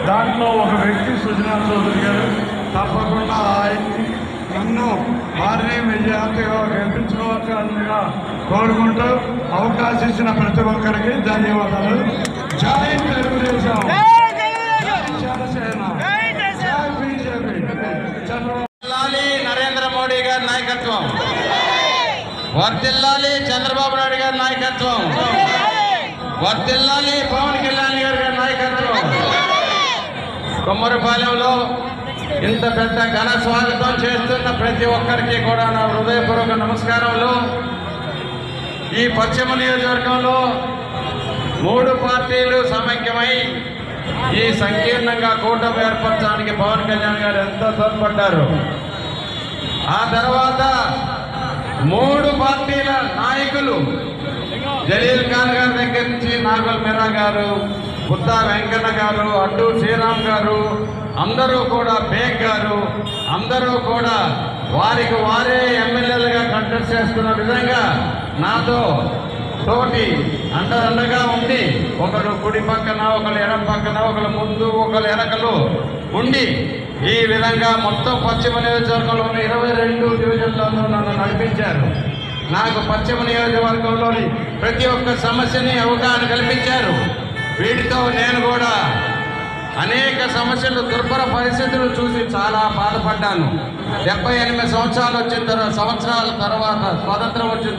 దాంట్లో ఒక వ్యక్తి సుజనా చౌదరి గారు తప్పకుండా ఆయన్ని నన్ను వారిని మెజార్టీగా గెలిపించుకోవాల్సిందిగా కోరుకుంటూ అవకాశం ఇచ్చిన ప్రతి ఒక్కరికి ధన్యవాదాలు. జై తెలుగుదేశం, జనసేన, జై బీజేపీ. నరేంద్ర మోడీ గారి నాయకత్వం వర్ధిల్లాలి, చంద్రబాబు నాయుడు గారి నాయకత్వం వర్ధిల్లాలి, పవన్ కళ్యాణ్ గారి నాయకత్వం. కొమ్మరిపాలెంలో ఇంత పెద్ద ఘన స్వాగతం చేస్తున్న ప్రతి ఒక్కరికి కూడా నా హృదయపూర్వక నమస్కారములు. ఈ పశ్చిమ నియోజకవర్గంలో 3 పార్టీలు సమైక్యమై ఈ సంకీర్ణంగా కూటమి ఏర్పరచడానికి పవన్ కళ్యాణ్ గారు ఎంతో తోడ్పడ్డారు. ఆ తర్వాత 3 పార్టీల నాయకులు జలీల్ ఖాన్ గారి దగ్గర నుంచి నాగల్ మీరా గారు, బుద్ధా వెంకన్న గారు, అడ్డు శ్రీరామ్ గారు, అందరూ కూడా బేగ్ గారు, అందరూ కూడా వారికి వారే ఎమ్మెల్యేలుగా కంటెస్ట్ చేస్తున్న విధంగా నాతో తోటి అండగా ఉండి, ఒకరు కుడి పక్కన, ఒకరు ఎడం పక్కన, ఒకరు ముందు, ఒకరు వెనకలు ఉండి ఈ విధంగా మొత్తం పశ్చిమ నియోజకవర్గంలోని 22 డివిజన్లలో నన్ను నడిపించారు. నాకు పశ్చిమ నియోజకవర్గంలోని ప్రతి ఒక్క సమస్యని అవగాహన కల్పించారు. వీటితో నేను కూడా అనేక సమస్యలు, దుర్భర పరిస్థితులు చూసి చాలా బాధపడ్డాను. 78 సంవత్సరాల తర్వాత స్వాతంత్రం వచ్చిన